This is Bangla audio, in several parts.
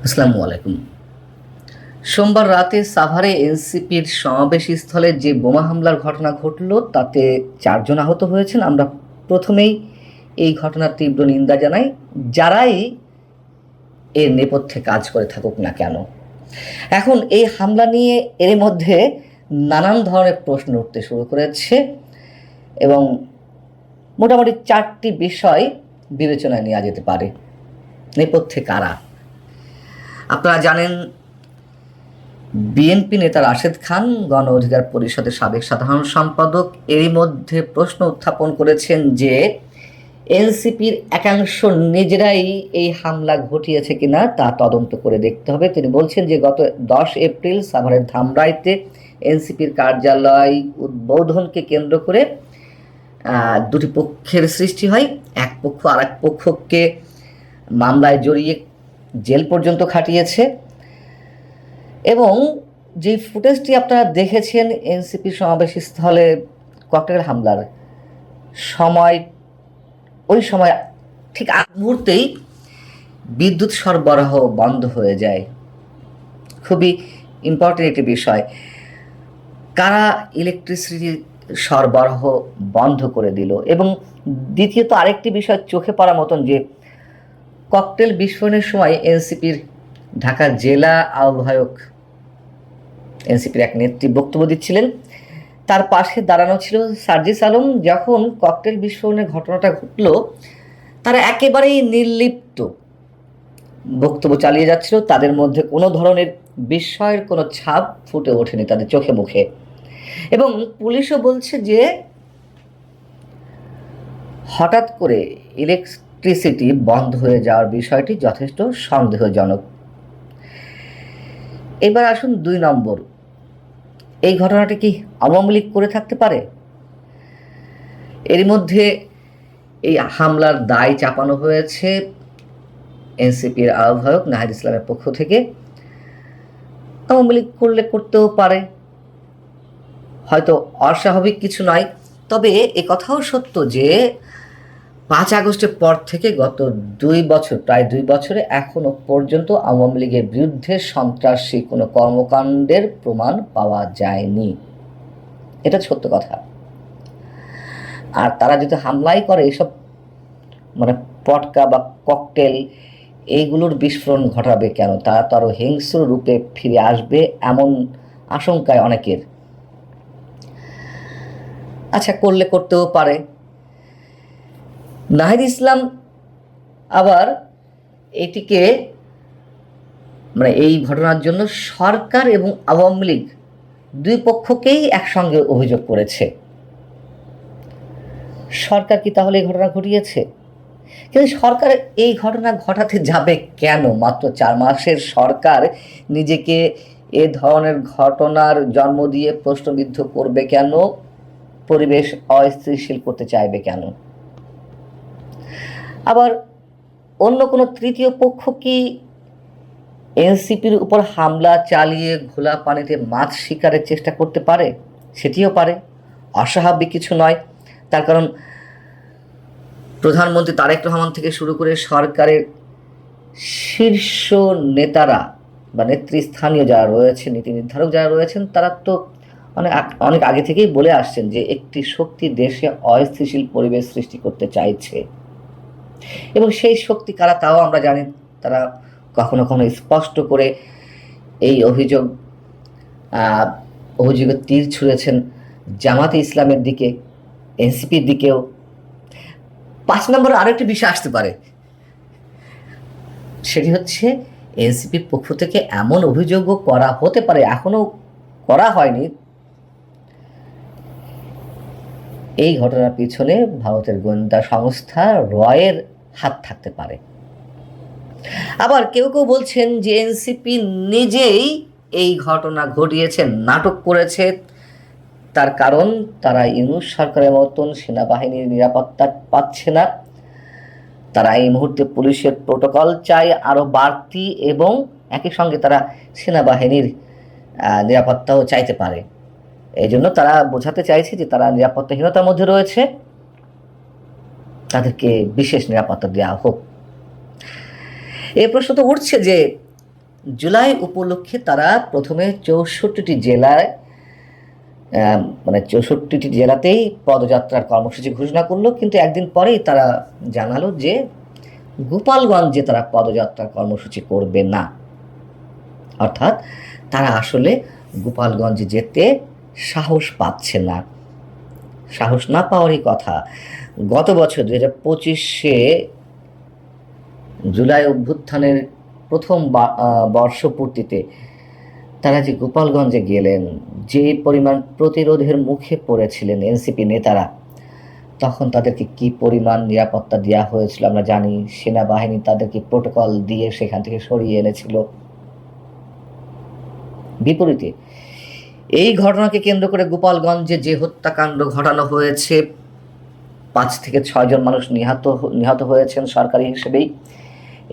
আসসালামু আলাইকুম। সোমবার রাতে সাভারে এনসিপির সমাবেশস্থলে যে বোমা হামলার ঘটনা ঘটল তাতে ৪ জন আহত হয়েছেন। আমরা প্রথমেই এই ঘটনার তীব্র নিন্দা জানাই, যারাই এর নেপথ্যে কাজ করে থাকুক না কেন। এখন এই হামলা নিয়ে এর মধ্যে নানান ধরনের প্রশ্ন উঠতে শুরু করেছে এবং মোটামুটি ৪টি বিষয় বিবেচনায় নেওয়া যেতে পারে। নেপথ্যে কারা? আপনারা জানেন, বিএনপি নেতা রাশেদ খান গণ অধিকার পরিষদের সাবেক সাধারণ সম্পাদক এরই মধ্যে প্রশ্ন উত্থাপন করেছেন যে এনসিপির একাংশ নিজেরাই এই হামলা ঘটিয়েছে কিনা তা তদন্ত করে দেখতে হবে। তিনি বলছেন যে গত ১০ এপ্রিল সাভারের ধামরাইতে এনসিপির কার্যালয় উদ্বোধনকে কেন্দ্র করে দুটি পক্ষের সৃষ্টি হয়। এক পক্ষ আর এক পক্ষকে মামলায় জড়িয়ে জেল পর্যন্ত খাটিয়েছে এবং যে ফুটেজটি আপনারা দেখেছেন এনসিপি সমাবেশস্থলে ককটেল হামলার সময়, ওই সময় ঠিক আগ মুহূর্তেই বিদ্যুৎ সরবরাহ বন্ধ হয়ে যায়। খুবই ইম্পর্টেন্ট একটি বিষয়, কারা ইলেকট্রিসিটি সরবরাহ বন্ধ করে দিল। এবং দ্বিতীয়ত আরেকটি বিষয় চোখে পড়ার মতন যে ককটেল বিস্ফোরণের সময় এনসিপির ঢাকা জেলা আহ্বায়ক এনসিপির এক নেত্রী বক্তব্য দিচ্ছিলেন, তার পাশে দাঁড়ানো ছিল সার্জিস আলম। যখন ককটেল বিস্ফোরণের ঘটনাটা ঘটল তারা একেবারেই নির্লিপ্ত বক্তব্য চালিয়ে যাচ্ছিল, তাদের মধ্যে কোনো ধরনের বিস্ময়ের কোনো ছাপ ফুটে ওঠেনি তাদের চোখে মুখে। এবং পুলিশও বলছে যে হঠাৎ করে ইলেকট্রিসিটি বন্ধ হয়ে যাওয়ার বিষয়টি যথেষ্ট সন্দেহজনক। এবার আসুন ২ নম্বর, এই ঘটনাটি কি আওয়ামী লীগ করে থাকতে পারে? এর মধ্যে এই হামলার দায় চাপানো হয়েছে এনসিপির আহ্বায়ক নাহিদ ইসলামের পক্ষ থেকে। আওয়ামী লীগ করলে করতেও পারে, হয়তো অস্বাভাবিক কিছু নয়। তবে এ কথাও সত্য যে ৫ আগস্টের পর থেকে গত ২ বছর, প্রায় ২ বছরে এখনো পর্যন্ত আওয়ামী লীগের বিরুদ্ধে সন্ত্রাসী কোনো কর্মকাণ্ডের প্রমাণ পাওয়া যায়নি। এটা সত্য কথা। আর তারা যদি হামলাই করে, এসব মানে পটকা বা ককটেল এইগুলোর বিস্ফোরণ ঘটাবে কেন? তারা তো আরও হিংস্র রূপে ফিরে আসবে এমন আশঙ্কায় অনেকের। আচ্ছা, করলে করতেও পারে। নাহিদ ইসলাম আবার এটিকে এই ঘটনার জন্য সরকার এবং আওয়ামী লীগ ২ পক্ষকেই একসঙ্গে অভিযোগ করেছে। সরকার কি তাহলে এই ঘটনা ঘটিয়েছে? কিন্তু সরকার এই ঘটনা ঘটাতে যাবে কেন? মাত্র ৪ মাসের সরকার নিজেকে এ ধরনের ঘটনার জন্ম দিয়ে প্রশ্নবিদ্ধ করবে কেন? পরিবেশ অস্থিতিশীল করতে চাইবে কেন? আবার অন্য কোনো তৃতীয় পক্ষ কি এনসিপির উপর হামলা চালিয়ে ঘোলা পানিতে মাছ শিকারের চেষ্টা করতে পারে? সেটিও পারে, অস্বাভাবিক কিছু নয়। তার কারণ প্রধানমন্ত্রী তারেক রহমান থেকে শুরু করে সরকারের শীর্ষ নেতারা বা নেতৃস্থানীয় যারা রয়েছেন, নীতি নির্ধারক যারা রয়েছেন, তারা তো অনেক আগে থেকেই বলে আসছেন যে একটি শক্তি দেশে অস্থিতিশীল পরিবেশ সৃষ্টি করতে চাইছে। এবং সেই শক্তি কারা তাও আমরা জানি। তারা কখনো কখনো স্পষ্ট করে এই অভিযোগের তীর ছুঁড়েছেন জামাতে ইসলামের দিকে, এনসিপির দিকেও। ৫ নম্বরে আরেকটি বিষয় আসতে পারে, সেটি হচ্ছে এনসিপির পক্ষ থেকে এমন অভিযোগও করা হতে পারে, এখনো করা হয়নি, এই ঘটনার পিছনে ভারতের গোয়েন্দা সংস্থা রয়ের হাত থাকতে পারে। আবার কেউ কেউ বলছেন যে এনসিপি নিজেই এই ঘটনা ঘটিয়েছে, নাটক করেছে। তার কারণ তারা ইউনূস সরকারের মতন সেনাবাহিনীর নিরাপত্তা পাচ্ছে না। তারা এই মুহূর্তে পুলিশের প্রোটোকল চায় আরও বাড়তি এবং একই সঙ্গে তারা সেনাবাহিনীর নিরাপত্তাও চাইতে পারে। এই জন্য তারা বোঝাতে চাইছে যে তারা নিরাপত্তাহীনতার মধ্যে রয়েছে, তাদেরকে বিশেষ নিরাপত্তা দেওয়া হোক। এই প্রশ্ন তো উঠছে যে জুলাই উপলক্ষে তারা প্রথমে 64টি জেলায় মানে 64টি জেলাতেই পদযাত্রার কর্মসূচি ঘোষণা করলো, কিন্তু একদিন পরেই তারা জানালো যে গোপালগঞ্জে তারা পদযাত্রার কর্মসূচি করবে না। অর্থাৎ তারা আসলে গোপালগঞ্জে যেতে সাহস পাচ্ছে না। সাহস না পাওয়ারই কথা। গত বছর 2025-এ জুলাই অভ্যুত্থানের প্রথম বর্ষপূর্তিতে তারা যে গোপালগঞ্জে গেলেন, যে পরিমাণ প্রতিরোধের মুখে পড়েছিলেন এনসিপি নেতারা, তখন তাদেরকে কি পরিমাণ নিরাপত্তা দেওয়া হয়েছিল আমরা জানি। সেনাবাহিনী তাদেরকে প্রোটোকল দিয়ে সেখান থেকে সরিয়ে এনেছিল। বিপরীতে এই ঘটনাকে কেন্দ্র করে গোপালগঞ্জে যে হত্যাকাণ্ড ঘটানো হয়েছে, 5 থেকে 6 জন মানুষ নিহত হয়েছেন সরকারি হিসেবেই।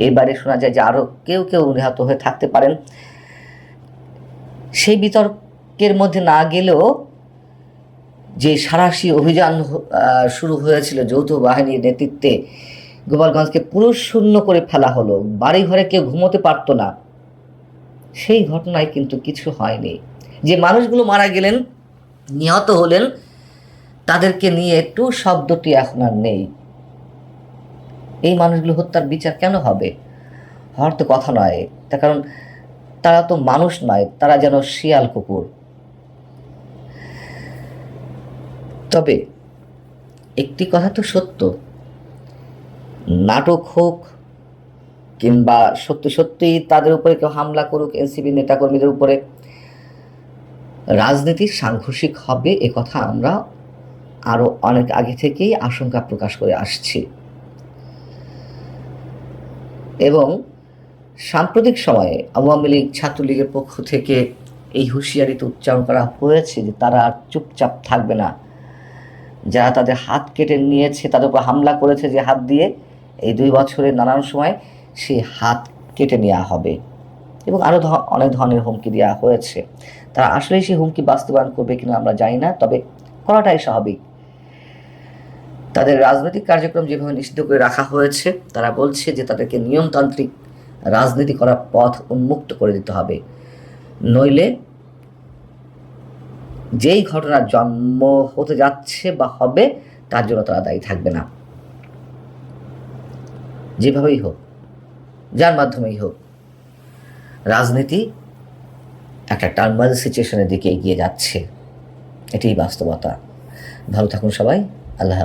এই বাইরে শোনা যায় যে আরও কেউ নিহত হয়ে থাকতে পারেন। সেই বিতর্কের মধ্যে না গেলেও যে সাঁড়াশি অভিযান শুরু হয়েছিল যৌথ বাহিনীর নেতৃত্বে, গোপালগঞ্জকে পুরো শূন্য করে ফেলা হলো, বাড়ি ঘরে কেউ ঘুমোতে পারতো না, সেই ঘটনায় কিন্তু কিছু হয়নি। যে মানুষগুলো মারা গেলেন, নিহত হলেন, তাদেরকে নিয়ে একটু শব্দটি এখন আর নেই। এই মানুষগুলো হত্যার বিচার কেন হবে? হওয়ার তো কথা নয়। তার কারণ তারা তো মানুষ নয়, তারা যেন শিয়াল কুকুর। তবে একটি কথা তো সত্য, নাটক হোক কিংবা সত্যি তাদের উপরে কেউ হামলা করুক, এনসিপি নেতাকর্মীদের উপরে, রাজনীতি সাংঘর্ষিক হবে এ কথা আমরা আরও অনেক আগে থেকেই আশঙ্কা প্রকাশ করে আসছি। এবং সাম্প্রতিক সময়ে আওয়ামী লীগ, ছাত্রলীগের পক্ষ থেকে এই হুঁশিয়ারিতে উচ্চারণ করা হয়েছে যে তারা আর চুপচাপ থাকবে না। যারা তাদের হাত কেটে নিয়েছে, তাদের উপর হামলা করেছে যে হাত দিয়ে, এই 2 বছরের নানান সময় সেই হাত কেটে নেওয়া হবে। এবং আরও অনেক ধরনের হুমকি দেওয়া হয়েছে। তারা আসলেই সেই হুমকি বাস্তবায়ন করবে কিনা আমরা জানি না, তবে করাটাই স্বাভাবিক। তাদের রাজনৈতিক কার্যক্রম যেভাবে নিষিদ্ধ করে রাখা হয়েছে, তারা বলছে যে তাদেরকে নিয়মতান্ত্রিক রাজনীতি করার পথ উন্মুক্ত করে দিতে হবে, নইলে যেই ঘটনার জন্ম হতে যাচ্ছে বা হবে তার জন্য তারা দায়ী থাকবে না। যেভাবেই হোক, যার মাধ্যমেই হোক, রাজনীতি একটা টার্মাল সিচুয়েশনের দিকে এগিয়ে যাচ্ছে। এটাই বাস্তবতা। ভালো থাকুন সবাই। আল্লাহ।